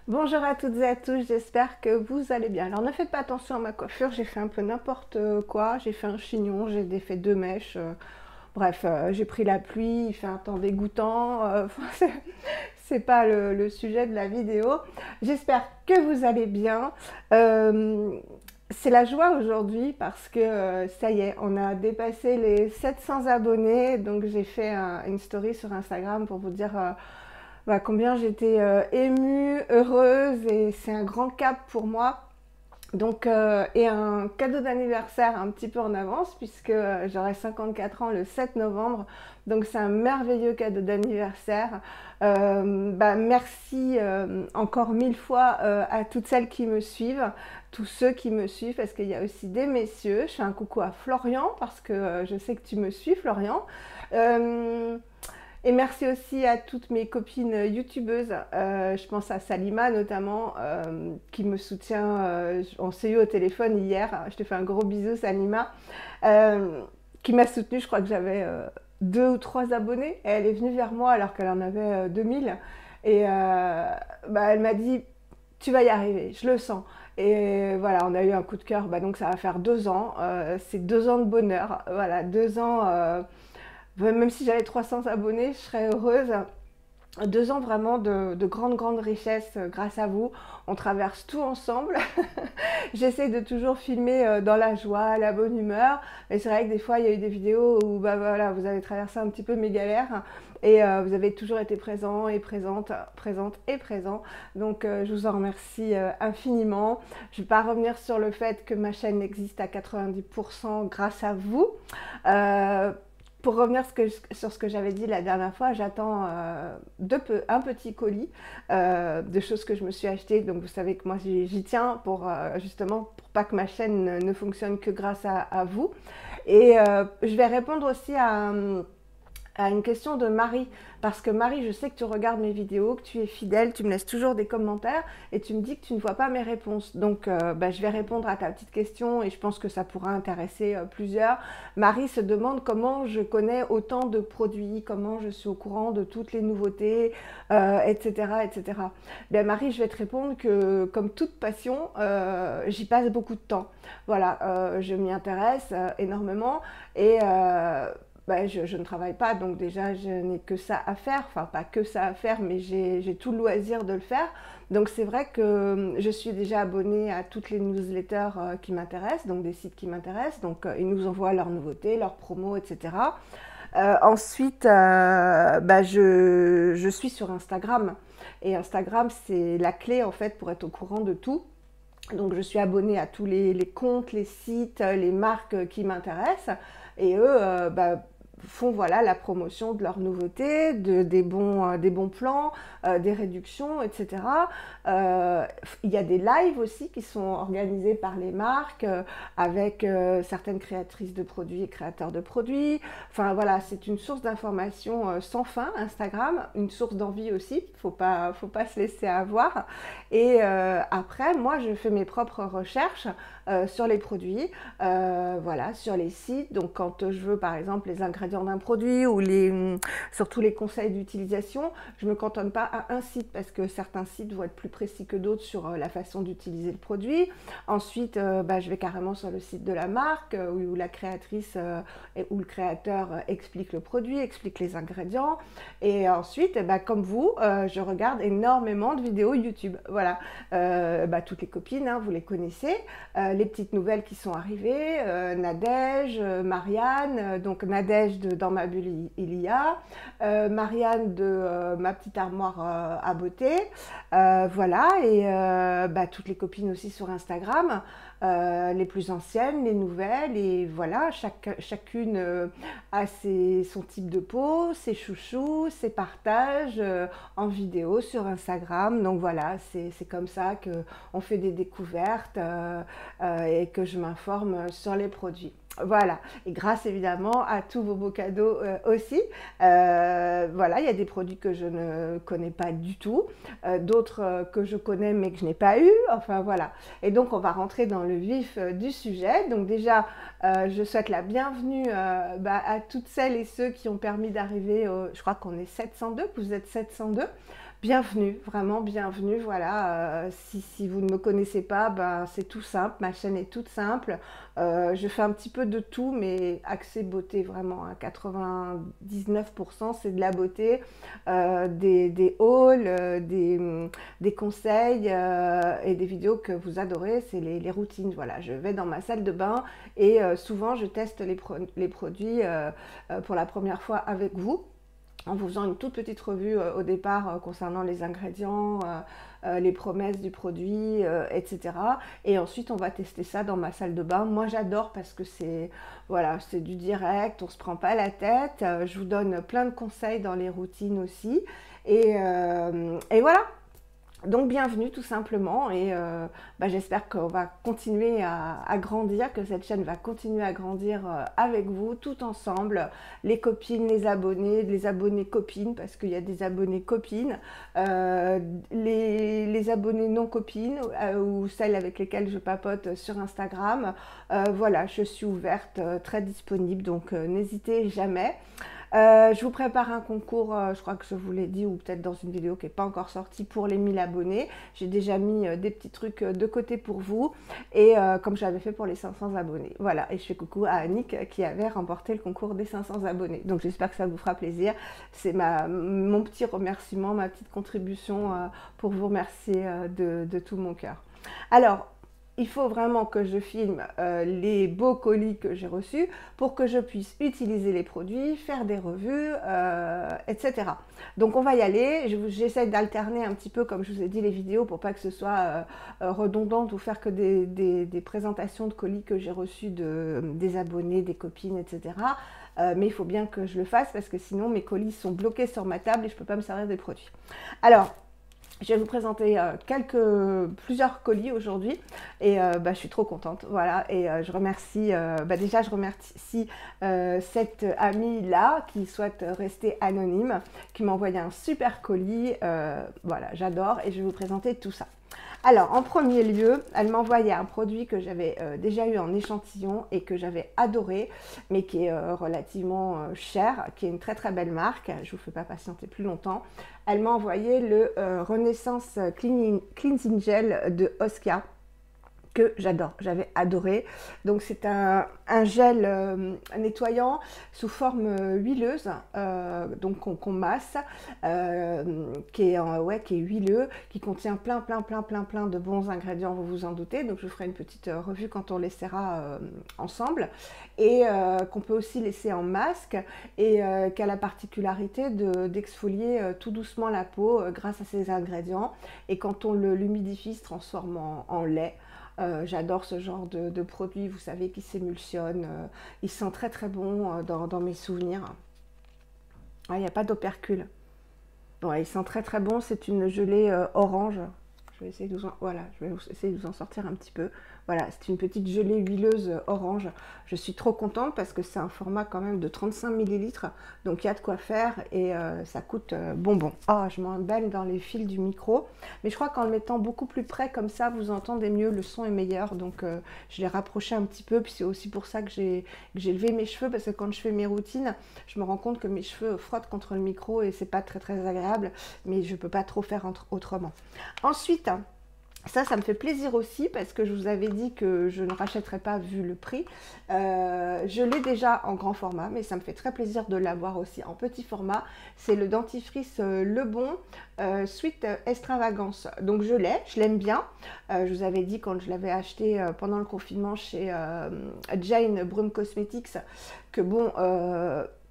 Bonjour à toutes et à tous, j'espère que vous allez bien. Alors ne faites pas attention à ma coiffure, j'ai fait un peu n'importe quoi, j'ai fait un chignon, j'ai défait deux mèches, bref, j'ai pris la pluie, il fait un temps dégoûtant, c'est pas le sujet de la vidéo. J'espère que vous allez bien. Euh, c'est la joie aujourd'hui parce que ça y est, on a dépassé les 700 abonnés, donc j'ai fait une story sur Instagram pour vous dire combien j'étais émue, heureuse, et c'est un grand cap pour moi. Donc, et un cadeau d'anniversaire un petit peu en avance puisque j'aurai 54 ans le 7 novembre. Donc c'est un merveilleux cadeau d'anniversaire. Merci encore mille fois à toutes celles qui me suivent, tous ceux qui me suivent, parce qu'il y a aussi des messieurs. Je fais un coucou à Florian parce que je sais que tu me suis, Florian. Et merci aussi à toutes mes copines youtubeuses. Je pense à Salima notamment, qui me soutient. On s'est eu au téléphone hier. Je te fais un gros bisou, Salima. Qui m'a soutenue. Je crois que j'avais 2 ou 3 abonnés. Et elle est venue vers moi alors qu'elle en avait 2000. Et elle m'a dit, tu vas y arriver, je le sens. Et voilà, on a eu un coup de cœur. Donc ça va faire 2 ans. C'est 2 ans de bonheur. Voilà, 2 ans. Même si j'avais 300 abonnés, je serais heureuse. 2 ans vraiment de grande richesse grâce à vous. On traverse tout ensemble. J'essaie de toujours filmer dans la joie, la bonne humeur. Mais c'est vrai que des fois, il y a eu des vidéos où voilà, vous avez traversé un petit peu mes galères. Et vous avez toujours été présent et présente et présent. Donc je vous en remercie infiniment. Je ne vais pas revenir sur le fait que ma chaîne existe à 90% grâce à vous. Pour revenir sur ce que j'avais dit la dernière fois, j'attends un petit colis de choses que je me suis achetées. Donc vous savez que moi j'y tiens pour justement pour pas que ma chaîne ne fonctionne que grâce à vous. Et je vais répondre aussi à une question de Marie, parce que Marie, je sais que tu regardes mes vidéos, que tu es fidèle, tu me laisses toujours des commentaires et tu me dis que tu ne vois pas mes réponses. Donc je vais répondre à ta petite question et je pense que ça pourra intéresser plusieurs. Marie se demande comment je connais autant de produits, comment je suis au courant de toutes les nouveautés, etc. etc. Bien, Marie, je vais te répondre que comme toute passion, j'y passe beaucoup de temps. Voilà, je m'y intéresse énormément et je ne travaille pas, donc déjà je n'ai que ça à faire, enfin pas que ça à faire, mais j'ai tout le loisir de le faire. Donc c'est vrai que je suis déjà abonnée à toutes les newsletters qui m'intéressent, donc des sites qui m'intéressent, donc ils nous envoient leurs nouveautés, leurs promos, etc. Ensuite, je suis sur Instagram, et Instagram c'est la clé en fait pour être au courant de tout. Donc je suis abonnée à tous les comptes, les sites, les marques qui m'intéressent, et eux font voilà la promotion de leurs nouveautés, des bons plans, des réductions, etc. Il y a des lives aussi qui sont organisés par les marques avec certaines créatrices de produits et créateurs de produits. Enfin voilà, c'est une source d'information sans fin, Instagram, une source d'envie aussi, faut pas se laisser avoir. Et après, moi, je fais mes propres recherches sur les produits, voilà, sur les sites. Donc quand je veux par exemple les ingrédients d'un produit ou surtout les conseils d'utilisation, je ne me cantonne pas à un site parce que certains sites vont être plus précis que d'autres sur la façon d'utiliser le produit. Ensuite, je vais carrément sur le site de la marque où la créatrice ou le créateur explique le produit, explique les ingrédients. Et ensuite, comme vous, je regarde énormément de vidéos YouTube. Voilà, toutes les copines, hein, vous les connaissez. Les petites nouvelles qui sont arrivées, Nadège, Marianne, donc Nadège de Dans ma bulle il y a, Marianne de Ma petite armoire à beauté, voilà, et toutes les copines aussi sur Instagram, les plus anciennes, les nouvelles, et voilà, chacune a son type de peau, ses chouchous, ses partages en vidéo sur Instagram. Donc voilà, c'est comme ça qu'on fait des découvertes et que je m'informe sur les produits. Voilà, et grâce évidemment à tous vos beaux cadeaux aussi. Voilà, il y a des produits que je ne connais pas du tout, d'autres que je connais mais que je n'ai pas eu, enfin voilà. Et donc on va rentrer dans le vif du sujet. Donc déjà, je souhaite la bienvenue à toutes celles et ceux qui ont permis d'arriver, je crois qu'on est 702, que vous êtes 702. bienvenue, vraiment bienvenue. Voilà, si vous ne me connaissez pas, ben, c'est tout simple, ma chaîne est toute simple. Je fais un petit peu de tout, mais axé beauté vraiment à 99%, c'est de la beauté, des hauls, des conseils et des vidéos que vous adorez, c'est les routines. Voilà, je vais dans ma salle de bain et souvent je teste les produits pour la première fois avec vous, en vous faisant une toute petite revue au départ concernant les ingrédients, les promesses du produit, etc. Et ensuite, on va tester ça dans ma salle de bain. Moi, j'adore parce que c'est voilà, c'est du direct, on ne se prend pas la tête. Je vous donne plein de conseils dans les routines aussi. Et voilà. Donc bienvenue tout simplement et j'espère qu'on va continuer à grandir, que cette chaîne va continuer à grandir avec vous, tout ensemble, les copines, les abonnés copines, parce qu'il y a des abonnés copines, les abonnés non copines ou celles avec lesquelles je papote sur Instagram. Voilà, je suis ouverte, très disponible, donc n'hésitez jamais. Je vous prépare un concours, je crois que je vous l'ai dit, ou peut-être dans une vidéo qui n'est pas encore sortie, pour les 1000 abonnés. J'ai déjà mis des petits trucs de côté pour vous, et comme j'avais fait pour les 500 abonnés. Voilà, et je fais coucou à Annick qui avait remporté le concours des 500 abonnés. Donc j'espère que ça vous fera plaisir. C'est mon petit remerciement, ma petite contribution pour vous remercier de tout mon cœur. Alors, il faut vraiment que je filme les beaux colis que j'ai reçus pour que je puisse utiliser les produits, faire des revues, etc. Donc on va y aller. J'essaie d'alterner un petit peu, comme je vous ai dit, les vidéos pour pas que ce soit redondant ou faire que des présentations de colis que j'ai reçus des abonnés, des copines, etc. Mais il faut bien que je le fasse parce que sinon mes colis sont bloqués sur ma table et je ne peux pas me servir des produits. Alors, je vais vous présenter plusieurs colis aujourd'hui et je suis trop contente. Voilà, et je remercie, déjà je remercie cette amie-là qui souhaite rester anonyme, qui m'a envoyé un super colis. Voilà, j'adore et je vais vous présenter tout ça. Alors, en premier lieu, elle m'a envoyé un produit que j'avais déjà eu en échantillon et que j'avais adoré, mais qui est relativement cher, qui est une très très belle marque. Je ne vous fais pas patienter plus longtemps. Elle m'a envoyé le Renaissance Cleansing Gel de Oskia, que j'adore, j'avais adoré. Donc c'est un gel nettoyant sous forme huileuse, donc qu'on masse, qui est huileux, qui contient plein de bons ingrédients, vous vous en doutez. Donc je vous ferai une petite revue quand on l'essaiera ensemble, et qu'on peut aussi laisser en masque, et qui a la particularité d'exfolier tout doucement la peau grâce à ces ingrédients, et quand on l'humidifie, se transforme en lait. J'adore ce genre de produit, vous savez, qui s'émulsionne. Il sent très très bon dans mes souvenirs. Ah, il n'y a pas d'opercule. Bon, il sent très très bon, c'est une gelée orange. Je vais essayer de vous en sortir un petit peu. Voilà, c'est une petite gelée huileuse orange. Je suis trop contente parce que c'est un format quand même de 35 ml. Donc il y a de quoi faire et ça coûte bonbon. Oh, je m'embête dans les fils du micro. Mais je crois qu'en le mettant beaucoup plus près comme ça, vous entendez mieux, le son est meilleur. Donc je l'ai rapproché un petit peu. Puis c'est aussi pour ça que j'ai levé mes cheveux. Parce que quand je fais mes routines, je me rends compte que mes cheveux frottent contre le micro et c'est pas très très agréable. Mais je peux pas trop faire autrement. Ensuite, ça me fait plaisir aussi parce que je vous avais dit que je ne rachèterais pas vu le prix. Je l'ai déjà en grand format, mais ça me fait très plaisir de l'avoir aussi en petit format. C'est le dentifrice Le Bon Sweet Extravagance. Donc je l'aime bien. Je vous avais dit quand je l'avais acheté pendant le confinement chez Jane Broome Cosmetics que bon...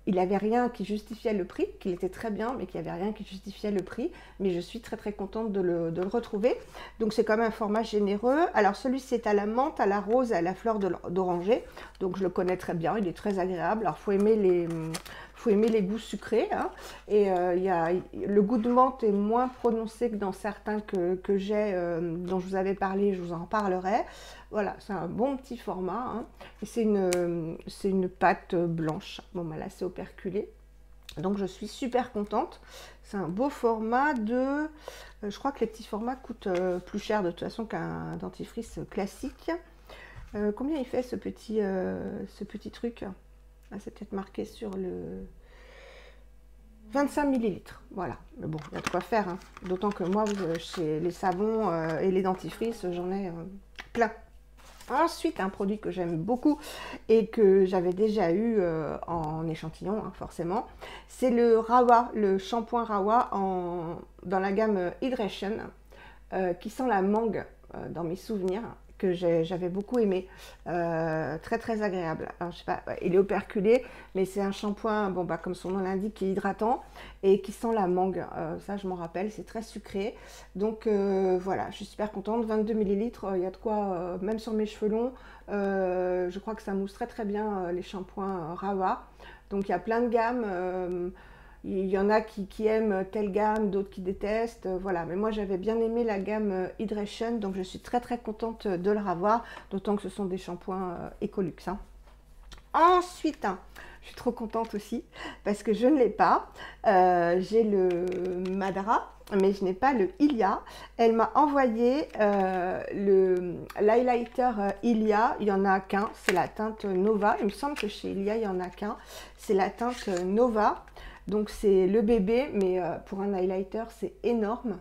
il n'avait rien qui justifiait le prix, qu'il était très bien, mais qu'il n'y avait rien qui justifiait le prix. Mais je suis très très contente de le retrouver. Donc c'est quand même un format généreux. Alors celui-ci est à la menthe, à la rose et à la fleur d'oranger. Donc je le connais très bien, il est très agréable. Alors il faut aimer les goûts sucrés. Hein. Et le goût de menthe est moins prononcé que dans certains que j'ai, dont je vous avais parlé, je vous en reparlerai. Voilà, c'est un bon petit format. Hein. Et c'est une pâte blanche. Bon, bah là, c'est operculé. Donc, je suis super contente. C'est un beau format de... je crois que les petits formats coûtent plus cher de toute façon qu'un dentifrice classique. Combien il fait ce petit truc? Ah, c'est peut-être marqué sur le... 25 millilitres, voilà. Mais bon, il y a de quoi faire, hein. D'autant que moi, chez les savons et les dentifrices, j'en ai plein. Ensuite, un produit que j'aime beaucoup et que j'avais déjà eu en échantillon, hein, forcément, c'est le Rawa, le shampoing Rawa dans la gamme Hydration, qui sent la mangue dans mes souvenirs, que j'avais beaucoup aimé, très très agréable. Alors, je sais pas, il est operculé, mais c'est un shampoing, bon, bah, comme son nom l'indique, qui est hydratant et qui sent la mangue. Ça, je m'en rappelle, c'est très sucré. Donc voilà, je suis super contente. 22 millilitres, il y a de quoi, même sur mes cheveux longs, je crois que ça mousse très très bien les shampoings Rawa. Donc il y a plein de gammes. Il y en a qui aiment telle gamme, d'autres qui détestent, voilà. Mais moi, j'avais bien aimé la gamme Hydration, donc je suis très très contente de le revoir, d'autant que ce sont des shampoings Ecolux, hein. Ensuite, hein, je suis trop contente aussi, parce que je ne l'ai pas. J'ai le Madara, mais je n'ai pas le Ilia. Elle m'a envoyé l'highlighter Ilia, il n'y en a qu'un, c'est la teinte Nova. Il me semble que chez Ilia, il n'y en a qu'un, c'est la teinte Nova. Donc c'est le bébé, mais pour un highlighter, c'est énorme.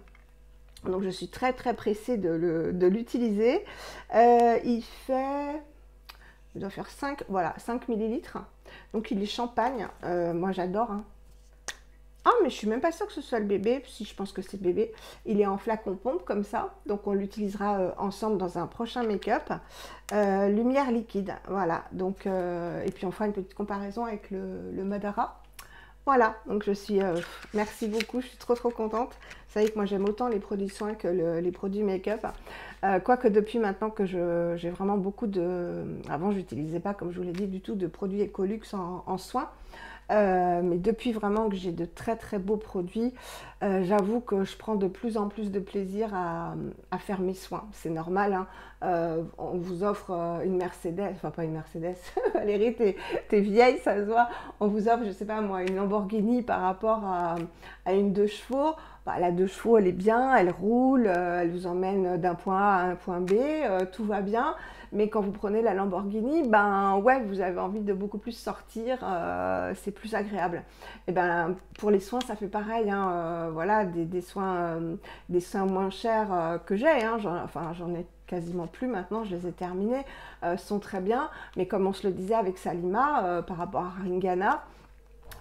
Donc je suis très très pressée de l'utiliser. Il fait, il doit faire 5, voilà, 5 millilitres. Donc il est champagne. Moi j'adore, hein. Ah, mais je suis même pas sûre que ce soit le bébé, si je pense que c'est bébé. Il est en flacon pompe comme ça, donc on l'utilisera ensemble dans un prochain make-up. Lumière liquide, voilà. Donc, et puis on fera une petite comparaison avec le Madara. Voilà, donc je suis, merci beaucoup, je suis trop trop contente. Vous savez que moi j'aime autant les produits soins que les produits make-up. Quoique depuis maintenant que j'ai vraiment beaucoup de... Avant je n'utilisais pas, comme je vous l'ai dit, du tout de produits Ecolux en soins. Mais depuis vraiment que j'ai de très très beaux produits, j'avoue que je prends de plus en plus de plaisir à faire mes soins. C'est normal, hein. On vous offre une Mercedes, enfin pas une Mercedes, Valérie, t'es vieille, ça se voit. On vous offre, je sais pas moi, une Lamborghini par rapport à une 2 chevaux. Bah, la 2 chevaux, elle est bien, elle roule, elle vous emmène d'un point A à un point B, tout va bien. Mais quand vous prenez la Lamborghini, ben ouais, vous avez envie de beaucoup plus sortir, c'est plus agréable. Et ben pour les soins, ça fait pareil, hein, voilà, des soins moins chers que j'ai, hein, j'en ai quasiment plus maintenant, je les ai terminés, sont très bien. Mais comme on se le disait avec Salima, par rapport à Ringana,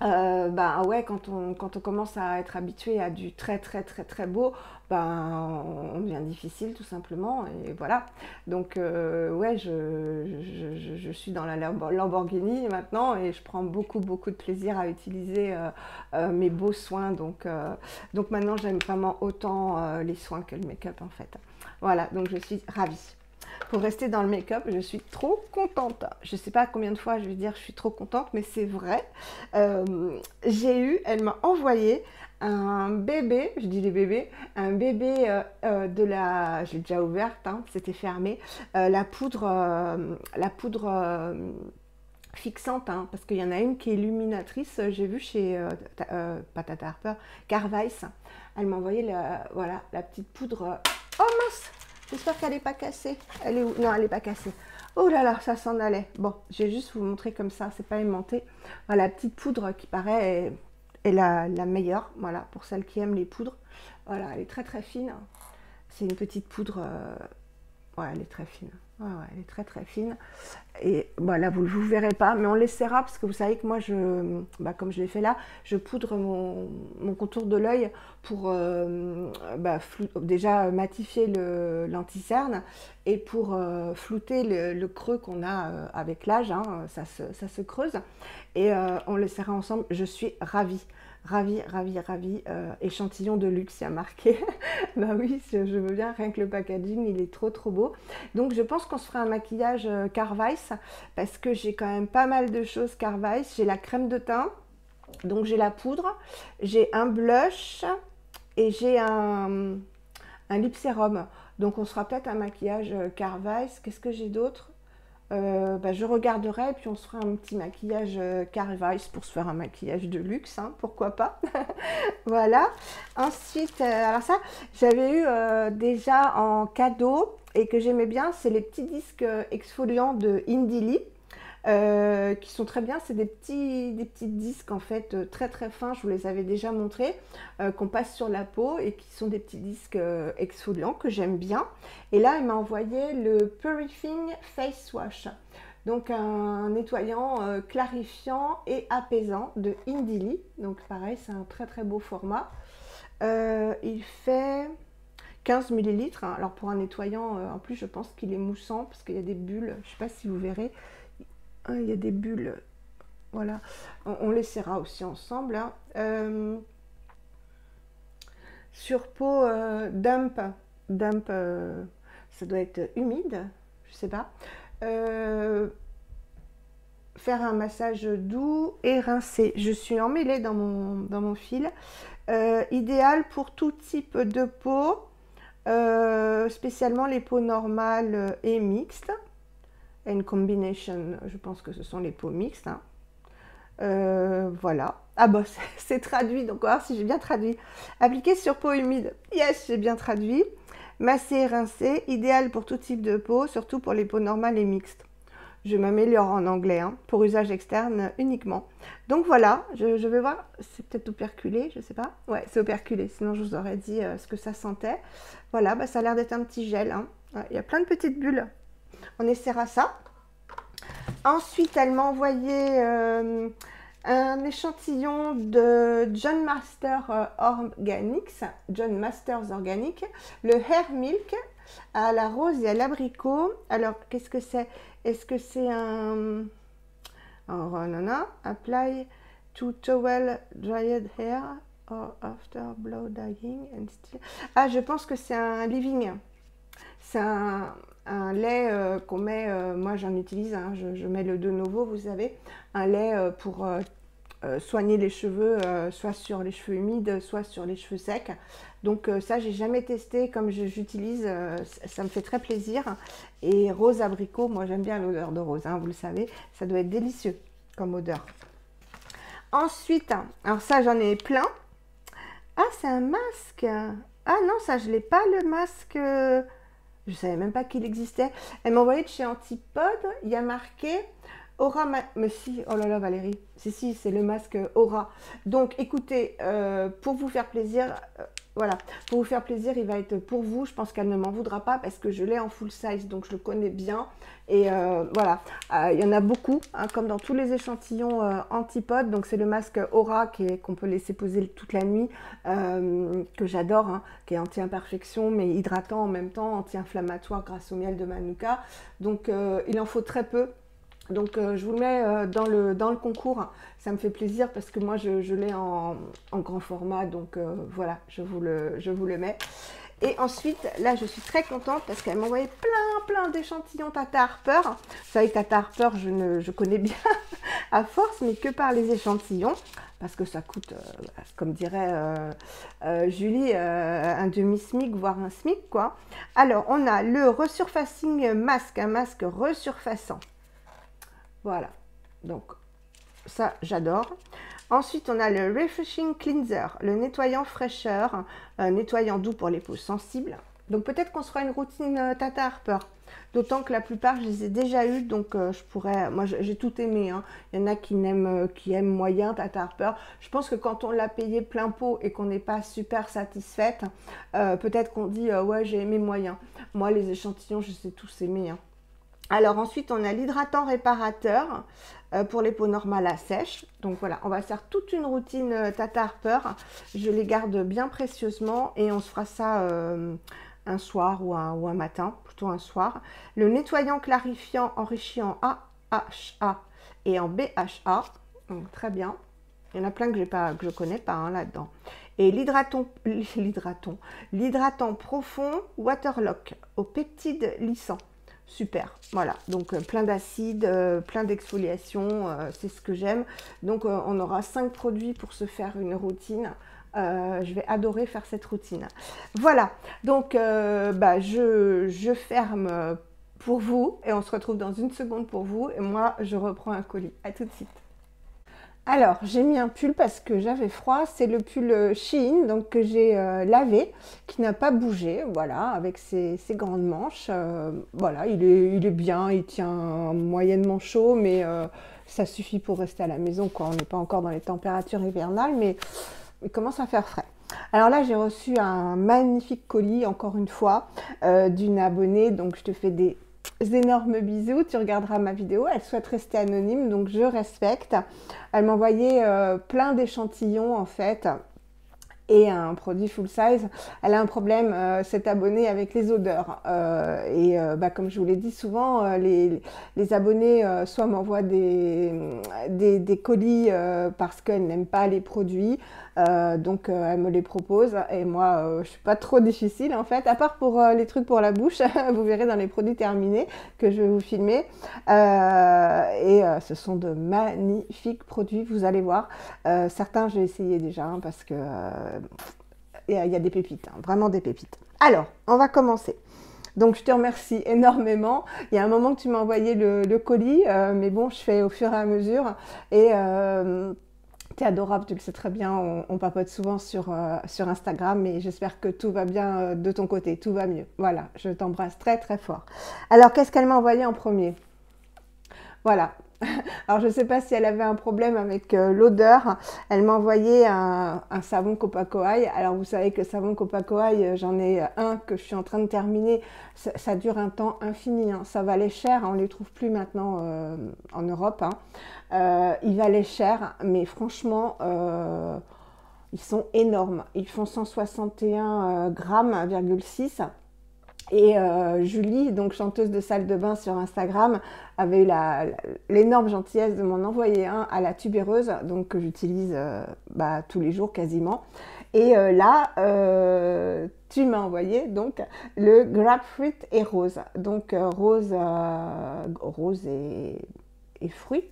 ben ouais, quand on commence à être habitué à du très très très très beau, ben on devient difficile tout simplement, et voilà. Donc ouais, je suis dans la Lamborghini maintenant et je prends beaucoup beaucoup de plaisir à utiliser mes beaux soins. Donc maintenant j'aime vraiment autant les soins que le make-up en fait. Voilà, donc je suis ravie. Pour rester dans le make-up, je suis trop contente. Je ne sais pas combien de fois je vais dire je suis trop contente, mais c'est vrai. Elle m'a envoyé un bébé, je dis les bébés, un bébé de la... Je l'ai déjà ouverte, hein, c'était fermé. La poudre fixante, hein, parce qu'il y en a une qui est illuminatrice. J'ai vu chez, pas Tata Harper, Carvice. Elle m'a envoyé voilà, la petite poudre. Oh mince! J'espère qu'elle n'est pas cassée. Elle est où? Non, elle n'est pas cassée. Oh là là, ça s'en allait. Bon, je vais juste vous montrer comme ça, c'est pas aimanté. Voilà, la petite poudre qui paraît est la meilleure, voilà, pour celles qui aiment les poudres. Voilà, elle est très très fine. C'est une petite poudre, ouais, elle est très fine. Ouais, elle est très très fine. Et voilà, vous ne vous verrez pas, mais on l'essaiera parce que vous savez que moi, comme je l'ai fait là, je poudre mon contour de l'œil pour déjà matifier l'anti-cerne et pour flouter le creux qu'on a avec l'âge, hein, ça se creuse. Et on l'essaiera ensemble, je suis ravie. Ravie, ravie, ravie. Échantillon de luxe, il y a marqué. Bah oui, je veux bien, rien que le packaging, il est trop trop beau. Donc je pense qu'on se fera un maquillage Carvice, parce que j'ai quand même pas mal de choses Carvice. J'ai la crème de teint, donc j'ai la poudre, j'ai un blush et j'ai un lip sérum. Donc on se fera peut-être un maquillage Carvice. Qu'est-ce que j'ai d'autre? Je regarderai et puis on se fera un petit maquillage Carvice pour se faire un maquillage de luxe, hein, pourquoi pas. Voilà. Ensuite, alors ça, j'avais eu déjà en cadeau et que j'aimais bien, c'est les petits disques exfoliants de Indili. qui sont très bien. C'est des petits disques en fait très très fins, je vous les avais déjà montrés, qu'on passe sur la peau et qui sont des petits disques exfoliants que j'aime bien. Et là, elle m'a envoyé le Purifying Face Wash. Donc un nettoyant clarifiant et apaisant de Indili. Donc pareil, c'est un très très beau format. Il fait 15 ml. Alors pour un nettoyant, en plus je pense qu'il est moussant parce qu'il y a des bulles. Je ne sais pas si vous verrez. Il y a des bulles. Voilà. On les serra aussi ensemble. Hein. Sur peau damp. Damp, ça doit être humide. Je ne sais pas. Faire un massage doux et rincer. Je suis emmêlée dans mon fil. Idéal pour tout type de peau, spécialement les peaux normales et mixtes. And combination, je pense que ce sont les peaux mixtes. Hein. Voilà. Ah bah c'est traduit, donc on va voir si j'ai bien traduit. Appliquer sur peau humide. Yes, j'ai bien traduit. Masser et rincer, idéal pour tout type de peau, surtout pour les peaux normales et mixtes. Je m'améliore en anglais, hein, pour usage externe uniquement. Donc voilà, je vais voir, c'est peut-être operculé, je sais pas. Ouais, c'est operculé, sinon je vous aurais dit ce que ça sentait. Voilà, bah, ça a l'air d'être un petit gel. Hein. Ouais, il y a plein de petites bulles. On essaiera ça. Ensuite, elle m'a envoyé un échantillon de John Masters Organics, John Masters Organic, le Hair Milk à la rose et à l'abricot. Alors, qu'est-ce que c'est? Est-ce que c'est un... Alors, non, apply to towel dried hair or after blow dyeing and still... Ah, je pense que c'est un leave-in. C'est un lait qu'on met, moi j'en utilise, hein, je mets le De Novo, vous savez, un lait pour soigner les cheveux, soit sur les cheveux humides, soit sur les cheveux secs. Donc ça, j'ai jamais testé, comme j'utilise, ça me fait très plaisir. Et rose abricot, moi j'aime bien l'odeur de rose, hein, vous le savez, ça doit être délicieux comme odeur. Ensuite, alors ça j'en ai plein. Ah, c'est un masque. Ah non, ça je l'ai pas, le masque. Je savais même pas qu'il existait. Elle m'a envoyé de chez Antipode. Il y a marqué Aura. Mais si, oh là là Valérie. Si, c'est le masque Aura. Donc écoutez, pour vous faire plaisir, voilà, pour vous faire plaisir, il va être pour vous. Je pense qu'elle ne m'en voudra pas parce que je l'ai en full size, donc je le connais bien. Et voilà, il y en a beaucoup, hein, comme dans tous les échantillons Antipode. Donc c'est le masque Aura qu'on peut laisser poser toute la nuit, que j'adore, hein, qui est anti-imperfection mais hydratant en même temps, anti-inflammatoire grâce au miel de Manuka. Donc il en faut très peu. Donc je vous le mets dans le concours, ça me fait plaisir parce que moi je l'ai en grand format, donc voilà, je vous le mets. Et ensuite, là je suis très contente parce qu'elle m'a envoyé plein d'échantillons Tata Harper. Vous savez, Tata Harper, je connais bien à force, mais que par les échantillons, parce que ça coûte, comme dirait Julie, un demi-smic, voire un smic, quoi. Alors, on a le Resurfacing Mask, un masque resurfaçant. Voilà, donc ça j'adore. Ensuite on a le Refreshing Cleanser, le nettoyant fraîcheur, nettoyant doux pour les peaux sensibles. Donc peut-être qu'on sera une routine Tata Harper, d'autant que la plupart je les ai déjà eues, donc je pourrais, moi j'ai tout aimé, hein. Il y en a qui aiment moyen Tata Harper. Je pense que quand on l'a payé plein pot et qu'on n'est pas super satisfaite, peut-être qu'on dit ouais j'ai aimé moyen. Moi les échantillons je les ai tous aimés, hein. Alors ensuite, on a l'hydratant réparateur pour les peaux normales à sèche. Donc voilà, on va faire toute une routine Tata Harper. Je les garde bien précieusement et on se fera ça un soir ou un matin, plutôt un soir. Le nettoyant clarifiant enrichi en AHA et en BHA. Donc, très bien. Il y en a plein que je connais pas, hein, là-dedans. Et l'hydratant profond Waterlock au peptide lissant. Super, voilà, donc plein d'acide, plein d'exfoliation, c'est ce que j'aime. Donc on aura 5 produits pour se faire une routine. Je vais adorer faire cette routine. Voilà, donc je ferme pour vous et on se retrouve dans une seconde pour vous. Et moi, je reprends un colis. À tout de suite. Alors, j'ai mis un pull parce que j'avais froid. C'est le pull Shein, donc que j'ai lavé, qui n'a pas bougé, voilà, avec ses grandes manches. Voilà, il est bien, il tient moyennement chaud, mais ça suffit pour rester à la maison, quoi. On n'est pas encore dans les températures hivernales, mais il commence à faire frais. Alors là, j'ai reçu un magnifique colis, encore une fois, d'une abonnée. Donc, je te fais des énormes bisous. Tu regarderas ma vidéo. Elle souhaite rester anonyme, donc je respecte. Elle m'a envoyé plein d'échantillons, en fait, et un produit full size. Elle a un problème, cette abonnée, avec les odeurs. Comme je vous l'ai dit souvent, les abonnés soit m'envoient des colis parce qu'elles n'aiment pas les produits, elle me les propose, et moi je suis pas trop difficile en fait, à part pour les trucs pour la bouche. Vous verrez dans les produits terminés que je vais vous filmer, ce sont de magnifiques produits, vous allez voir. Certains j'ai essayé déjà, hein, parce que il y a des pépites, hein, vraiment des pépites. Alors, on va commencer. Donc, je te remercie énormément. Il y a un moment que tu m'as envoyé le colis, mais bon, je fais au fur et à mesure. Et tu es adorable, tu le sais très bien. On papote souvent sur Instagram, mais j'espère que tout va bien de ton côté, tout va mieux. Voilà, je t'embrasse très très fort. Alors, qu'est-ce qu'elle m'a envoyé en premier? Voilà. Alors, je ne sais pas si elle avait un problème avec l'odeur. Elle m'a envoyé un savon Copacoaï. Alors, vous savez que le savon Copacoaï, j'en ai un que je suis en train de terminer. Ça dure un temps infini, hein. Ça valait cher, hein. On ne les trouve plus maintenant en Europe, hein. Il valait cher, mais franchement, ils sont énormes. Ils font 161 grammes, 6. Et Julie, donc chanteuse de salle de bain sur Instagram, avait eu l'énorme gentillesse de m'en envoyer un à la tubéreuse, donc que j'utilise tous les jours quasiment. Et là, tu m'as envoyé donc le grapefruit et rose. Donc rose et fruits.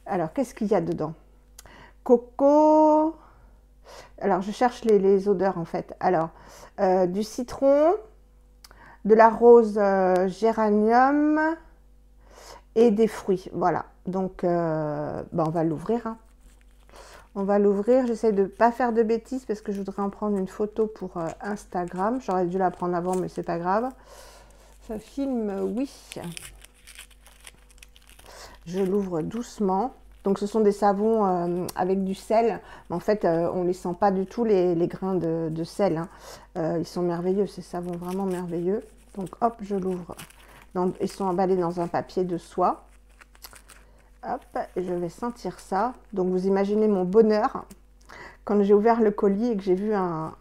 Alors, qu'est-ce qu'il y a dedans? Coco. Alors, je cherche les odeurs en fait. Alors, du citron, de la rose géranium et des fruits. Voilà. Donc, on va l'ouvrir, hein. On va l'ouvrir. J'essaie de ne pas faire de bêtises parce que je voudrais en prendre une photo pour Instagram. J'aurais dû la prendre avant, mais c'est pas grave. Ça filme, oui. Je l'ouvre doucement. Donc, ce sont des savons avec du sel. Mais en fait, on ne les sent pas du tout, les grains de sel, hein. Ils sont merveilleux, ces savons, vraiment merveilleux. Donc, hop, je l'ouvre. Ils sont emballés dans un papier de soie. Hop, et je vais sentir ça. Donc, vous imaginez mon bonheur quand j'ai ouvert le colis et que j'ai vu un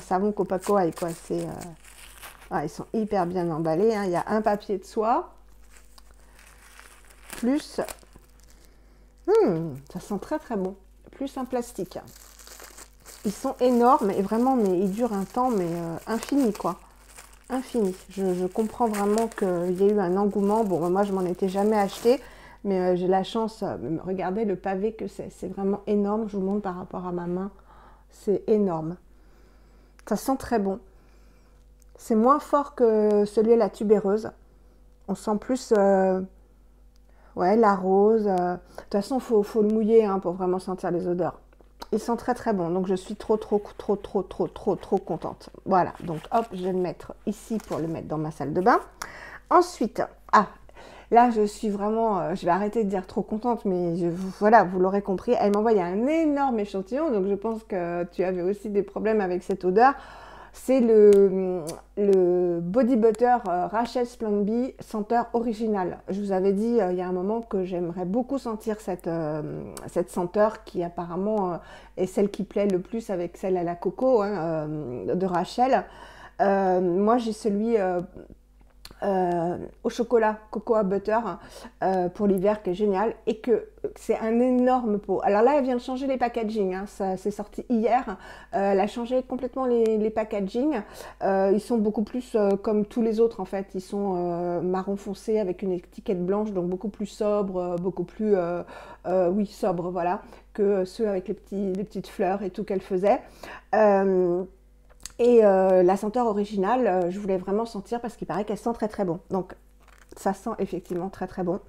savon Copacoaï, quoi. Ils sont hyper bien emballés, hein. Il y a un papier de soie. Plus... ça sent très très bon. Plus un plastique. Ils sont énormes et vraiment, mais ils durent un temps, mais infini, quoi. Infini. Je comprends vraiment qu'il y a eu un engouement. Bon, moi, je m'en étais jamais acheté, mais j'ai la chance. Regardez le pavé que c'est vraiment énorme. Je vous montre par rapport à ma main. C'est énorme. Ça sent très bon. C'est moins fort que celui à la tubéreuse. On sent plus la rose. De toute façon, il faut le mouiller, hein, pour vraiment sentir les odeurs. Ils sont très très bons, donc je suis trop contente. Voilà, donc hop, je vais le mettre ici pour le mettre dans ma salle de bain. Ensuite, là je suis vraiment, je vais arrêter de dire trop contente, mais voilà, vous l'aurez compris, elle m'a envoyé un énorme échantillon, donc je pense que tu avais aussi des problèmes avec cette odeur. C'est le Body Butter Rachel Splendby senteur originale. Je vous avais dit il y a un moment que j'aimerais beaucoup sentir cette senteur qui apparemment est celle qui plaît le plus avec celle à la coco, hein, de Rachel. Moi j'ai celui au chocolat cocoa butter pour l'hiver qui est génial et que c'est un énorme pot. Alors là elle vient de changer les packaging, hein, ça c'est sorti hier. Elle a changé complètement les packaging. Ils sont beaucoup plus comme tous les autres en fait. Ils sont marron foncé avec une étiquette blanche, donc beaucoup plus sobre, beaucoup plus sobre, voilà, que ceux avec les petites fleurs et tout qu'elle faisait. La senteur originale, je voulais vraiment sentir parce qu'il paraît qu'elle sent très très bon. Donc ça sent effectivement très très bon.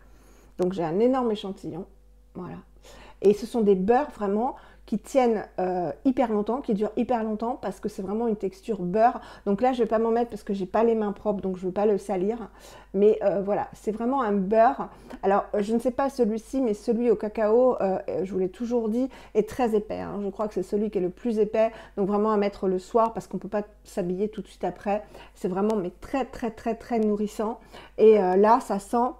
Donc j'ai un énorme échantillon, voilà. Et ce sont des beurres vraiment qui tiennent hyper longtemps, qui durent hyper longtemps parce que c'est vraiment une texture beurre. Donc là, je ne vais pas m'en mettre parce que j'ai pas les mains propres, donc je ne veux pas le salir. Mais voilà, c'est vraiment un beurre. Alors, je ne sais pas celui-ci, mais celui au cacao, je vous l'ai toujours dit, est très épais. Hein. Je crois que c'est celui qui est le plus épais. Donc vraiment à mettre le soir parce qu'on ne peut pas s'habiller tout de suite après. C'est vraiment mais très, très, très, très nourrissant. Et là, ça sent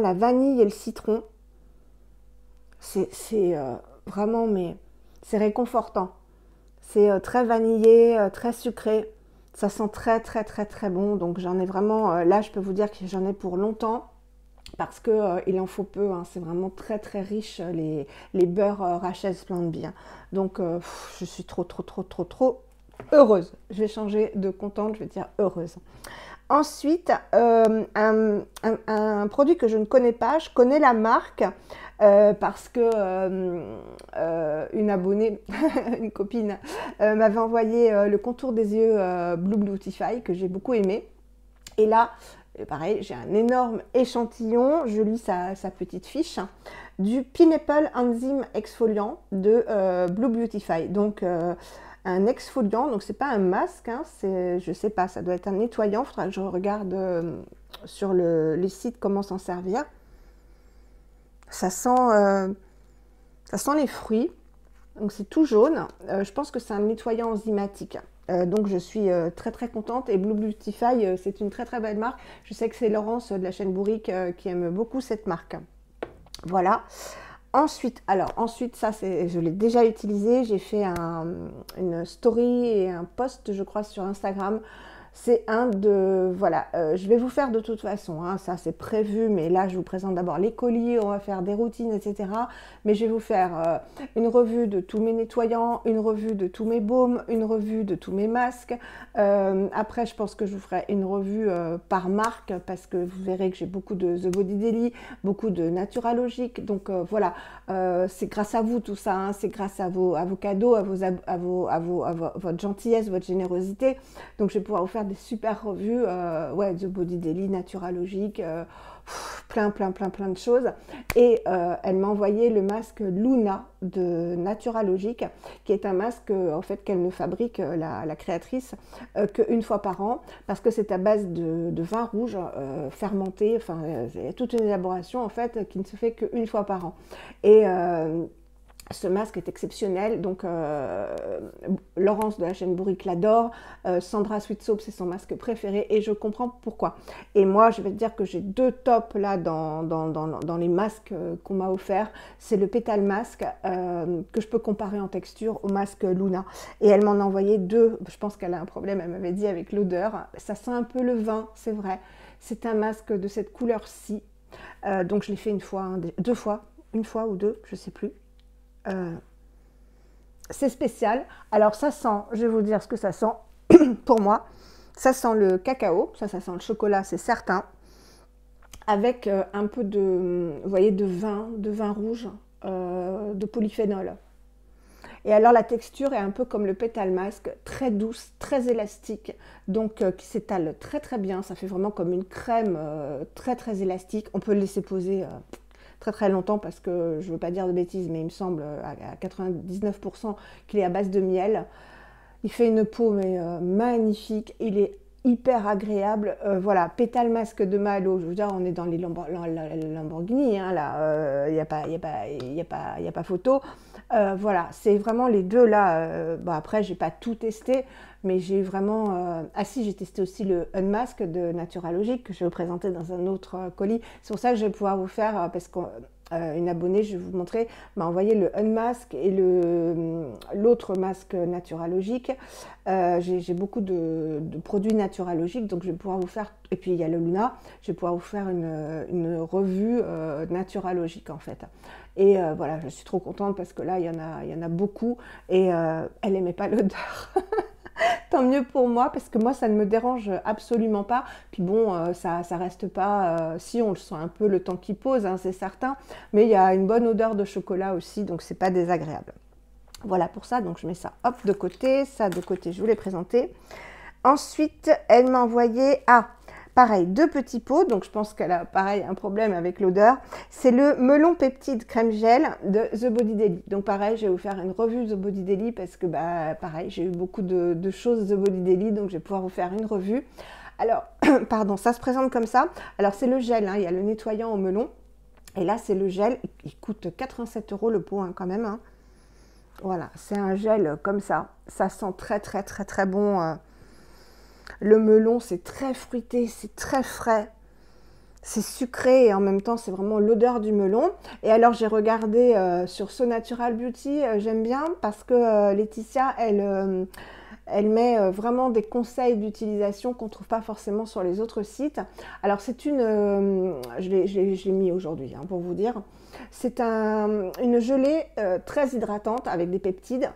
la vanille et le citron. C'est vraiment, mais c'est réconfortant. C'est très vanillé, très sucré. Ça sent très, très, très, très bon. Donc j'en ai vraiment, là je peux vous dire que j'en ai pour longtemps. Parce que il en faut peu, hein. C'est vraiment très très riche les beurres Rachel Splendby. Hein. Donc je suis trop trop trop trop trop heureuse. Je vais changer de contente, je vais dire heureuse. Ensuite, un produit que je ne connais pas, je connais la marque parce que une abonnée, une copine, m'avait envoyé le contour des yeux Blue Beautify que j'ai beaucoup aimé. Et là, pareil, j'ai un énorme échantillon, je lis sa petite fiche, du Pineapple Enzyme Exfoliant de Blue Beautify. Donc, un exfoliant, donc c'est pas un masque, hein, je sais pas, ça doit être un nettoyant, il faudra que je regarde sur les sites comment s'en servir. Ça sent les fruits, donc c'est tout jaune, je pense que c'est un nettoyant enzymatique. Donc je suis très très contente et Blue Beautify c'est une très très belle marque. Je sais que c'est Laurence de la chaîne Bourrique qui aime beaucoup cette marque. Voilà. Ensuite, ça je l'ai déjà utilisé. J'ai fait une story et un post je crois sur Instagram. C'est voilà, je vais vous faire de toute façon, hein, ça c'est prévu, mais là je vous présente d'abord les colis, on va faire des routines, etc. Mais je vais vous faire une revue de tous mes nettoyants, une revue de tous mes baumes, une revue de tous mes masques. Après, je pense que je vous ferai une revue par marque, parce que vous verrez que j'ai beaucoup de The Body Daily, beaucoup de Naturalogique. Donc voilà, c'est grâce à vous tout ça, hein, c'est grâce à vos cadeaux, à votre gentillesse, votre générosité. Donc je vais pouvoir vous faire des super revues, ouais, The Body Daily, Naturalogique, plein de choses. Et elle m'a envoyé le masque Luna de Naturalogique, qui est un masque en fait qu'elle ne fabrique, la créatrice, qu'une fois par an, parce que c'est à base de vin rouge fermenté. Enfin, c'est toute une élaboration en fait qui ne se fait qu'une fois par an. Et ce masque est exceptionnel, donc Laurence de la chaîne Bourrique l'adore, Sandra Sweet Soap c'est son masque préféré et je comprends pourquoi. Et moi je vais te dire que j'ai deux tops là dans les masques qu'on m'a offert. C'est le Pétale Masque que je peux comparer en texture au masque Luna. Et elle m'en a envoyé deux, je pense qu'elle a un problème, elle m'avait dit avec l'odeur. Ça sent un peu le vin, c'est vrai. C'est un masque de cette couleur-ci. Donc je l'ai fait une fois, hein, deux fois, une fois ou deux, je sais plus. C'est spécial. Alors ça sent, je vais vous dire ce que ça sent pour moi. Ça sent le cacao, ça sent le chocolat, c'est certain. Avec un peu de, vous voyez, de vin rouge, de polyphénol. Et alors la texture est un peu comme le Pétale Masque, très douce, très élastique, donc qui s'étale très très bien. Ça fait vraiment comme une crème très très élastique. On peut le laisser poser très très longtemps parce que je ne veux pas dire de bêtises, mais il me semble à 99% qu'il est à base de miel. Il fait une peau mais magnifique, il est hyper agréable. Voilà, Pétale Masque de Malo, je veux dire, on est dans les Lamborghini, hein, là, il n'y a pas photo. Voilà, c'est vraiment les deux là. Bon, après, j'ai pas tout testé, mais j'ai vraiment... Ah si, j'ai testé aussi le Unmask de Naturalogique que je vais vous présenter dans un autre colis. C'est pour ça que je vais pouvoir vous faire, parce qu'une abonnée, je vais vous montrer, m'a envoyé le Unmask et l'autre masque Naturalogique. J'ai beaucoup de produits Naturalogiques, donc je vais pouvoir vous faire... Et puis il y a le Luna, je vais pouvoir vous faire une revue Naturalogique en fait. Et voilà, je suis trop contente parce que là, il y en a beaucoup et elle n'aimait pas l'odeur. Tant mieux pour moi, parce que moi, ça ne me dérange absolument pas. Puis bon, ça reste pas... si, on le sent un peu le temps qui pose, hein, c'est certain. Mais il y a une bonne odeur de chocolat aussi, donc c'est pas désagréable. Voilà pour ça, donc je mets ça hop de côté. Ça de côté, je vous l'ai présenté. Ensuite, elle m'a envoyé... Ah, Pareil, 2 petits pots, donc je pense qu'elle a pareil un problème avec l'odeur. C'est le melon peptide crème gel de The Body Daily. Donc pareil, je vais vous faire une revue The Body Daily parce que pareil, j'ai eu beaucoup de choses The Body Daily, donc je vais pouvoir vous faire une revue. Alors, pardon, ça se présente comme ça. Alors c'est le gel, hein, il y a le nettoyant au melon. Et là, c'est le gel, il coûte 87 € le pot hein, quand même. Hein. Voilà, c'est un gel comme ça. Ça sent très très très très bon. Le melon, c'est très fruité, c'est très frais. C'est sucré et en même temps, c'est vraiment l'odeur du melon. Et alors, j'ai regardé sur So Natural Beauty, j'aime bien parce que Laetitia, elle met vraiment des conseils d'utilisation qu'on ne trouve pas forcément sur les autres sites. Alors, c'est je l'ai mis aujourd'hui hein, pour vous dire. C'est une gelée très hydratante avec des peptides.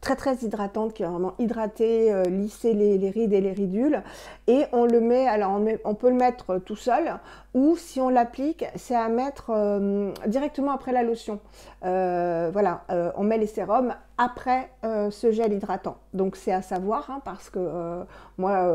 Très hydratante, qui va vraiment hydrater, lisser les rides et les ridules. Et on le met, alors on peut le mettre tout seul, ou si on l'applique, c'est à mettre directement après la lotion. Voilà, on met les sérums après ce gel hydratant. Donc c'est à savoir, hein, parce que moi,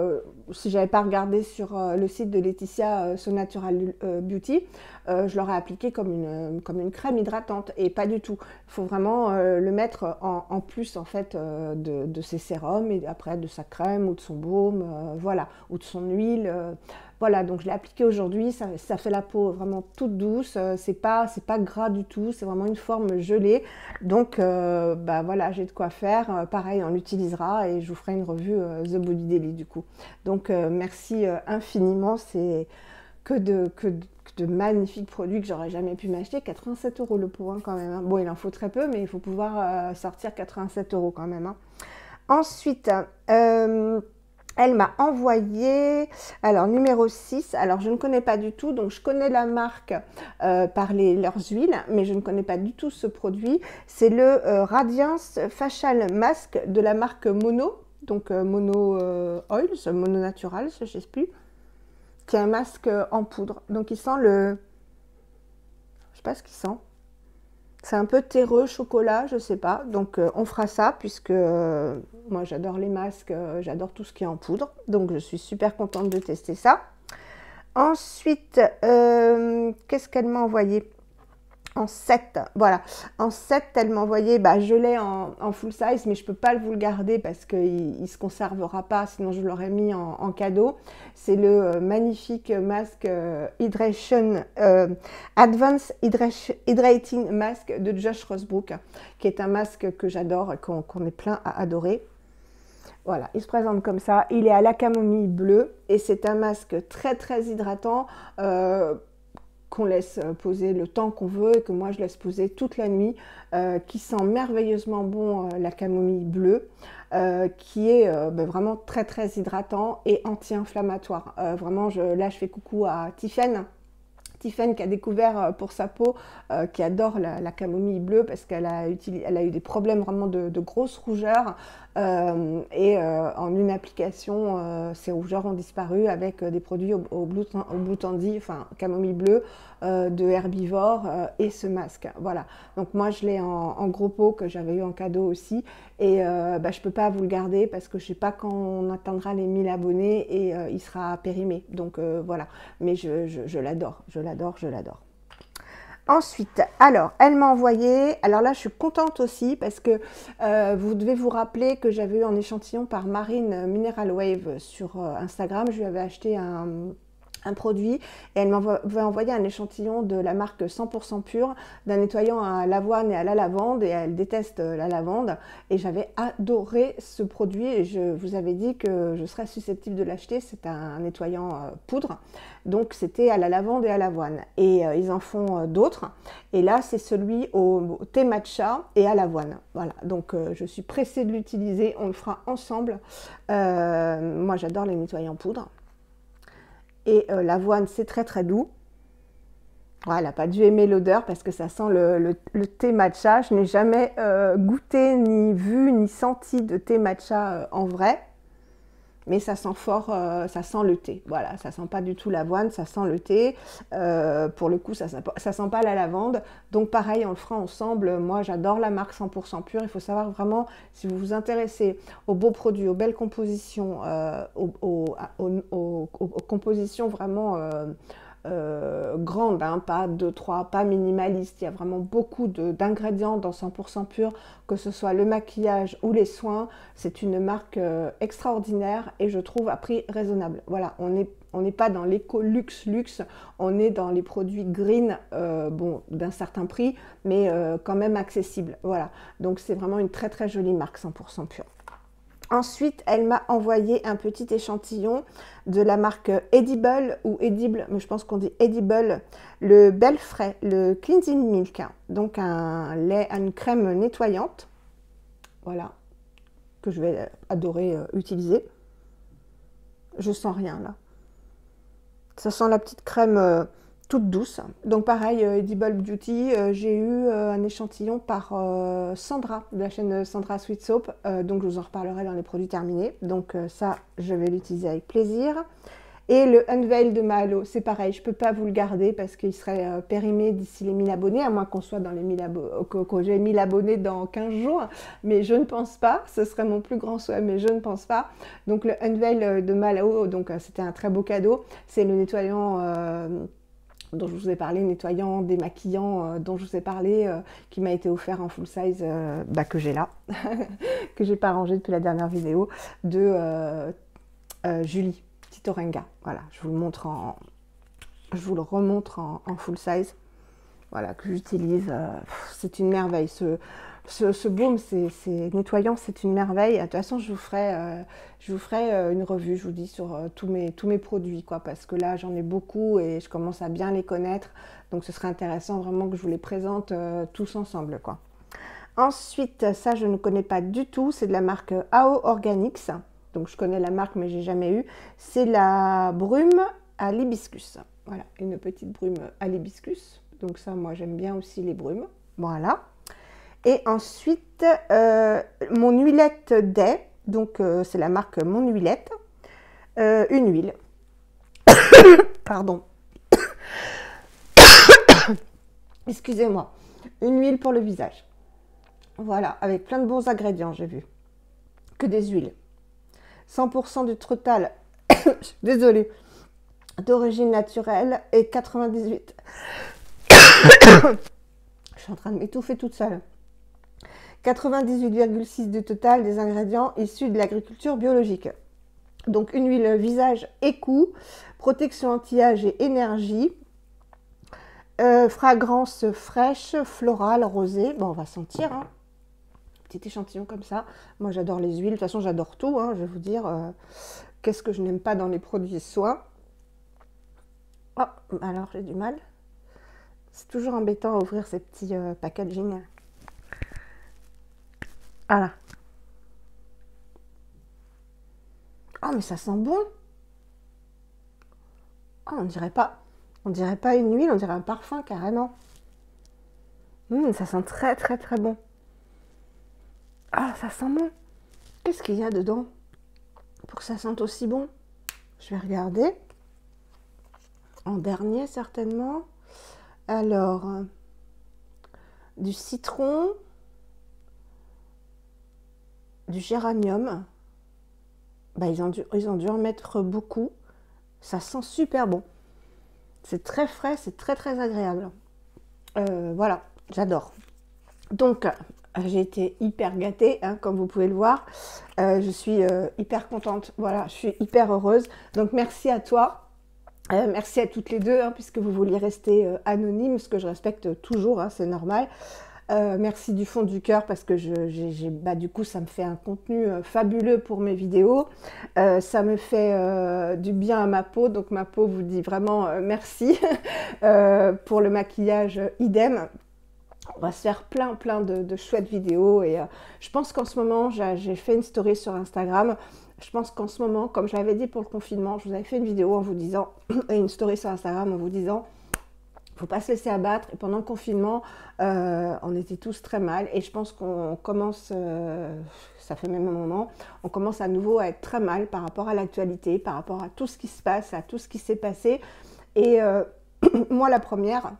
si j'avais pas regardé sur le site de Laetitia So Natural Beauty, je l'aurais appliqué comme une crème hydratante, et pas du tout. Il faut vraiment le mettre en plus en fait de ses sérums, et après de sa crème ou de son baume, voilà, ou de son huile. Voilà, donc je l'ai appliqué aujourd'hui, ça fait la peau vraiment toute douce, c'est pas gras du tout, c'est vraiment une forme gelée. Donc voilà, j'ai de quoi faire. Pareil, on l'utilisera et je vous ferai une revue The Body Daily du coup. Donc merci infiniment, c'est que de magnifiques produits que j'aurais jamais pu m'acheter. 87 € le pot hein, quand même. Hein. Bon, il en faut très peu, mais il faut pouvoir sortir 87 € quand même. Hein. Ensuite, elle m'a envoyé, alors numéro 6, alors je ne connais pas du tout, donc je connais la marque par leurs huiles, mais je ne connais pas du tout ce produit. C'est le Radiance Facial Mask de la marque Mono, donc Mono Oils, Mono Natural, je ne sais plus, qui est un masque en poudre. Donc il sent je sais pas ce qu'il sent. C'est un peu terreux, chocolat, je sais pas. Donc on fera ça puisque moi j'adore les masques, j'adore tout ce qui est en poudre. Donc je suis super contente de tester ça. Ensuite, qu'est-ce qu'elle m'a envoyé? En 7, voilà, en 7 elle m'a envoyé, je l'ai en full size, mais je peux pas vous le garder parce qu'il ne se conservera pas, sinon je l'aurais mis en cadeau. C'est le magnifique masque Hydration Advanced Hydrating Mask de Josh Rosebrook, qui est un masque que j'adore et qu'on est plein à adorer. Voilà, il se présente comme ça, il est à la camomille bleue et c'est un masque très hydratant, qu'on laisse poser le temps qu'on veut et que moi je laisse poser toute la nuit, qui sent merveilleusement bon la camomille bleue, qui est vraiment très hydratant et anti-inflammatoire. Vraiment, là je fais coucou à Tiffen qui a découvert pour sa peau, qui adore la camomille bleue parce qu'elle a eu des problèmes vraiment de grosses rougeurs, et en une application, ces rougeurs ont disparu avec des produits au Blue Tandy, enfin camomille bleue, de herbivore, et ce masque. Voilà, donc moi je l'ai en gros pot que j'avais eu en cadeau aussi, et je peux pas vous le garder parce que je sais pas quand on atteindra les 1000 abonnés et il sera périmé, donc voilà, mais je l'adore. Ensuite, alors, elle m'a envoyé, alors là je suis contente aussi parce que vous devez vous rappeler que j'avais eu en échantillon par Marine Mineral Wave sur Instagram. Je lui avais acheté un produit et elle m'avait envoyé un échantillon de la marque 100% pure d'un nettoyant à l'avoine et à la lavande, et elle déteste la lavande, et j'avais adoré ce produit et je vous avais dit que je serais susceptible de l'acheter. C'est un nettoyant poudre, donc c'était à la lavande et à l'avoine, et ils en font d'autres, et là c'est celui au thé matcha et à l'avoine. Voilà, donc je suis pressée de l'utiliser, on le fera ensemble. Moi j'adore les nettoyants poudre. Et l'avoine, c'est très doux. Ouais, elle n'a pas dû aimer l'odeur parce que ça sent le thé matcha. Je n'ai jamais goûté, ni vu, ni senti de thé matcha en vrai. mais ça sent fort, ça sent le thé. Voilà, ça sent pas du tout l'avoine, ça sent le thé. Pour le coup, ça sent pas la lavande. Donc pareil, on le fera ensemble. Moi, j'adore la marque 100% pure. Il faut savoir vraiment, si vous vous intéressez aux beaux produits, aux belles compositions, aux compositions vraiment grande, hein, pas 2, 3, pas minimaliste. Il y a vraiment beaucoup d'ingrédients dans 100% pur, que ce soit le maquillage ou les soins. C'est une marque extraordinaire et je trouve à prix raisonnable. Voilà, on n'est pas dans l'éco-luxe, on est dans les produits green, bon, d'un certain prix, mais quand même accessible. Voilà, donc c'est vraiment une très très jolie marque 100% pure. Ensuite, elle m'a envoyé un petit échantillon de la marque Edible ou Edible, mais je pense qu'on dit Edible, le Belfray, le Cleansing Milk, donc un lait, une crème nettoyante, voilà, que je vais adorer utiliser. Je sens rien là. Ça sent la petite crème toute douce. Donc pareil, Edible Beauty, j'ai eu un échantillon par Sandra, de la chaîne Sandra Sweet Soap, donc je vous en reparlerai dans les produits terminés. Donc ça, je vais l'utiliser avec plaisir. Et le Unveil de Mahalo, c'est pareil, je ne peux pas vous le garder parce qu'il serait périmé d'ici les 1000 abonnés, à moins qu'on soit dans les 1000 que j'ai 1000 abonnés dans 15 jours, mais je ne pense pas, ce serait mon plus grand souhait, mais je ne pense pas. Donc le Unveil de Mahalo, donc c'était un très beau cadeau, c'est le nettoyant dont je vous ai parlé, nettoyant, démaquillant, dont je vous ai parlé, qui m'a été offert en full size, que j'ai là, que j'ai pas rangé depuis la dernière vidéo, de Julie Titorenga. Voilà, je vous le remontre en full size, voilà, que j'utilise. C'est une merveille. Ce baume, c'est nettoyant, c'est une merveille. De toute façon, je vous ferai une revue, je vous dis, sur tous mes produits, quoi, parce que là, j'en ai beaucoup et je commence à bien les connaître. Donc, ce serait intéressant vraiment que je vous les présente tous ensemble, quoi. Ensuite, ça, je ne connais pas du tout. C'est de la marque AO Organics. Donc, je connais la marque, mais j'ai jamais eu. C'est la brume à l'hibiscus. Voilà, une petite brume à l'hibiscus. Donc, ça, moi, j'aime bien aussi les brumes. Voilà. Et ensuite, mon huilette Day, donc c'est la marque Mon Huilette, une huile, pardon, excusez-moi, une huile pour le visage, voilà, avec plein de bons ingrédients, j'ai vu, que des huiles, 100% du total, désolée, d'origine naturelle et 98, je suis en train de m'étouffer toute seule. 98,6 du total des ingrédients issus de l'agriculture biologique. Donc une huile visage et cou, protection anti-âge et énergie, fragrance fraîche, florale, rosée. Bon, on va sentir, hein. Petit échantillon comme ça. Moi, j'adore les huiles. De toute façon, j'adore tout, hein. Je vais vous dire, qu'est-ce que je n'aime pas dans les produits soins. Oh, alors j'ai du mal. C'est toujours embêtant à ouvrir ces petits packaging. Voilà. Oh, mais ça sent bon. Oh, on dirait pas une huile, on dirait un parfum carrément. Ça sent très très très bon. Ah, ça sent bon. Qu'est-ce qu'il y a dedans pour que ça sente aussi bon? Je vais regarder. En dernier, certainement. Alors, du citron, du géranium. Bah, ils ont dû en mettre beaucoup. Ça sent super bon. C'est très frais, c'est très très agréable. Voilà, j'adore. Donc, j'ai été hyper gâtée, hein, comme vous pouvez le voir. Je suis hyper contente. Voilà, je suis hyper heureuse. Donc, merci à toi. Merci à toutes les deux, hein, puisque vous vouliez rester anonyme, ce que je respecte toujours, hein, c'est normal. Merci du fond du cœur parce que du coup ça me fait un contenu fabuleux pour mes vidéos, ça me fait du bien à ma peau, donc ma peau vous dit vraiment merci. Pour le maquillage idem, on va se faire plein de chouettes vidéos et je pense qu'en ce moment j'ai fait une story sur Instagram. Je pense qu'en ce moment, comme je l'avais dit pour le confinement, je vous avais fait une vidéo en vous disant, et une story sur Instagram en vous disant, faut pas se laisser abattre. Et pendant le confinement, on était tous très mal. Et je pense qu'on commence, ça fait même un moment, on commence à nouveau à être très mal par rapport à l'actualité, par rapport à tout ce qui se passe, à tout ce qui s'est passé. Et moi, la première,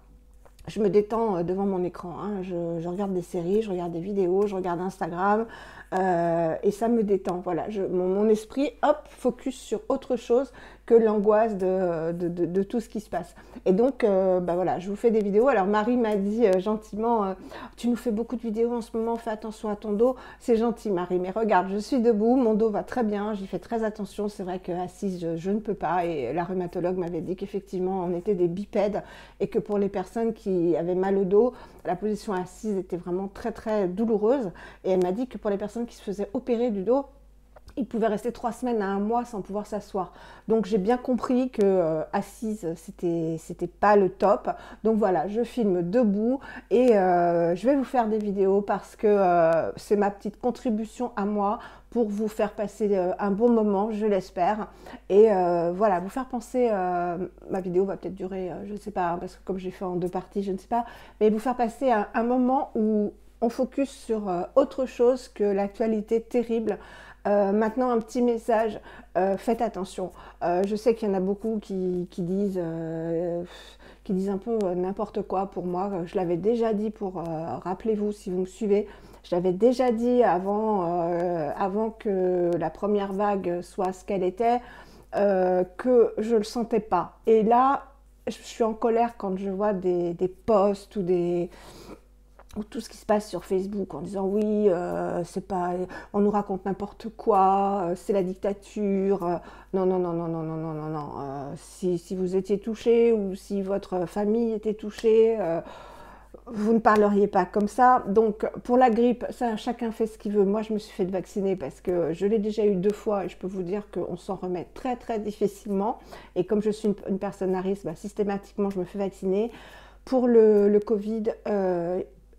je me détends devant mon écran. Hein. Je regarde des séries, je regarde des vidéos, je regarde Instagram. Et ça me détend. Voilà, mon esprit, hop, focus sur autre chose que l'angoisse de tout ce qui se passe. Et donc, bah voilà, je vous fais des vidéos. Alors, Marie m'a dit gentiment, tu nous fais beaucoup de vidéos en ce moment, fais attention à ton dos. C'est gentil, Marie, mais regarde, je suis debout, mon dos va très bien, j'y fais très attention. C'est vrai qu'assise, je ne peux pas. Et la rhumatologue m'avait dit qu'effectivement, on était des bipèdes et que pour les personnes qui avaient mal au dos, la position assise était vraiment très, très douloureuse. Et elle m'a dit que pour les personnes qui se faisaient opérer du dos, ils pouvaient rester 3 semaines à 1 mois sans pouvoir s'asseoir. Donc j'ai bien compris que assise, c'était pas le top. Donc voilà, je filme debout et je vais vous faire des vidéos parce que c'est ma petite contribution à moi pour vous faire passer un bon moment, je l'espère. Et voilà, vous faire penser, ma vidéo va peut-être durer, je ne sais pas, hein, parce que comme j'ai fait en 2 parties, je ne sais pas, mais vous faire passer un moment où on focus sur autre chose que l'actualité terrible. Maintenant, un petit message, faites attention. Je sais qu'il y en a beaucoup qui disent un peu n'importe quoi pour moi. Je l'avais déjà dit rappelez-vous si vous me suivez, je l'avais déjà dit avant que la première vague soit ce qu'elle était, que je ne le sentais pas. Et là, je suis en colère quand je vois des posts ou tout ce qui se passe sur Facebook en disant oui, c'est pas, on nous raconte n'importe quoi, c'est la dictature. Non, non, non, non, non, non, non, non, non. Si vous étiez touché ou si votre famille était touchée, vous ne parleriez pas comme ça. Donc pour la grippe, ça, chacun fait ce qu'il veut. Moi, je me suis fait vacciner parce que je l'ai déjà eu 2 fois et je peux vous dire qu'on s'en remet très, très difficilement. Et comme je suis une personne à risque, bah, systématiquement, je me fais vacciner. Pour le Covid,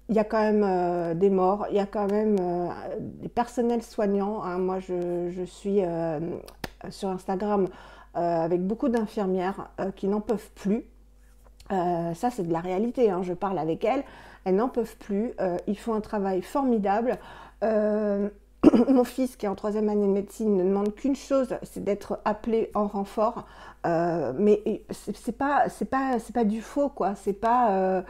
il y a quand même des morts, il y a quand même des personnels soignants. Hein. Moi, je suis sur Instagram avec beaucoup d'infirmières qui n'en peuvent plus. Ça, c'est de la réalité. Hein. Je parle avec elles n'en peuvent plus. Ils font un travail formidable. Mon fils, qui est en 3e année de médecine, ne demande qu'une chose, c'est d'être appelé en renfort. Mais c'est pas du faux, quoi. C'est pas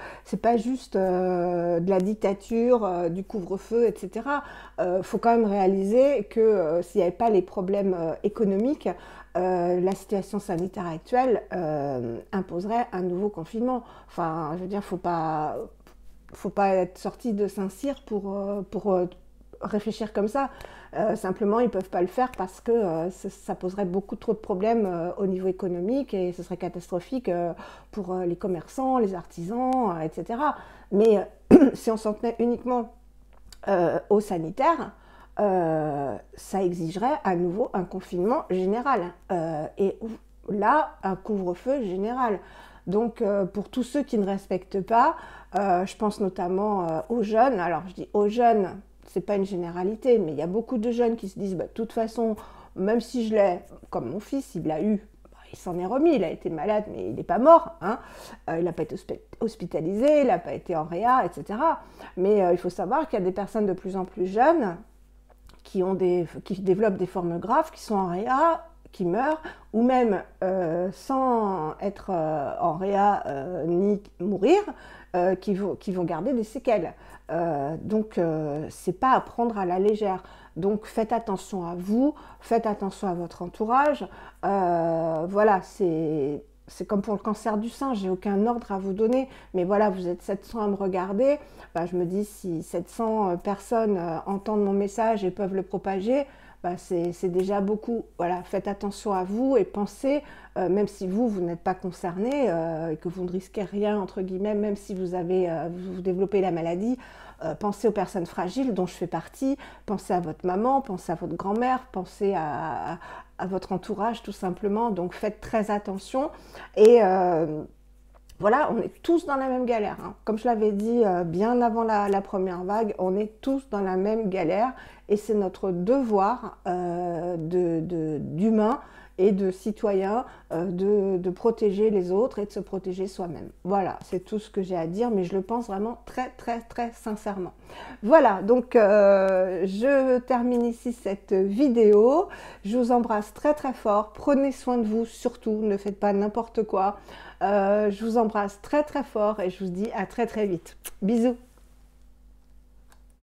juste de la dictature, du couvre-feu, etc. Faut quand même réaliser que s'il n'y avait pas les problèmes économiques, la situation sanitaire actuelle imposerait un nouveau confinement. Enfin, je veux dire, faut pas être sorti de Saint-Cyr pour réfléchir comme ça. Simplement, ils ne peuvent pas le faire parce que ça poserait beaucoup trop de problèmes au niveau économique et ce serait catastrophique pour les commerçants, les artisans, etc. Mais si on s'en tenait uniquement au sanitaire, ça exigerait à nouveau un confinement général et là, un couvre-feu général. Donc, pour tous ceux qui ne respectent pas, je pense notamment aux jeunes. Alors, je dis aux jeunes, c'est pas une généralité, mais il y a beaucoup de jeunes qui se disent, bah, de toute façon, même si je l'ai, comme mon fils, il l'a eu, bah, il s'en est remis, il a été malade, mais il n'est pas mort. Hein. Il n'a pas été hospitalisé, il n'a pas été en réa, etc. Mais il faut savoir qu'il y a des personnes de plus en plus jeunes qui développent des formes graves, qui sont en réa, qui meurent, ou même sans être en réa ni mourir, qui vont garder des séquelles. Donc, c'est pas à prendre à la légère. Donc, faites attention à vous, faites attention à votre entourage. Voilà, c'est comme pour le cancer du sein, j'ai aucun ordre à vous donner, mais voilà, vous êtes 700 à me regarder, bah, je me dis si 700 personnes entendent mon message et peuvent le propager, bah, c'est déjà beaucoup. Voilà, faites attention à vous et pensez, même si vous n'êtes pas concerné et que vous ne risquez rien, entre guillemets, même si vous développez la maladie, pensez aux personnes fragiles dont je fais partie, pensez à votre maman, pensez à votre grand-mère, pensez à votre entourage tout simplement. Donc faites très attention et voilà, on est tous dans la même galère. Hein. Comme je l'avais dit bien avant la première vague, on est tous dans la même galère et c'est notre devoir d'humain et de citoyen de protéger les autres et de se protéger soi-même. Voilà, c'est tout ce que j'ai à dire, mais je le pense vraiment très très très sincèrement. Voilà, donc je termine ici cette vidéo. Je vous embrasse très très fort. Prenez soin de vous, surtout, ne faites pas n'importe quoi. Je vous embrasse très très fort et je vous dis à très très vite. Bisous.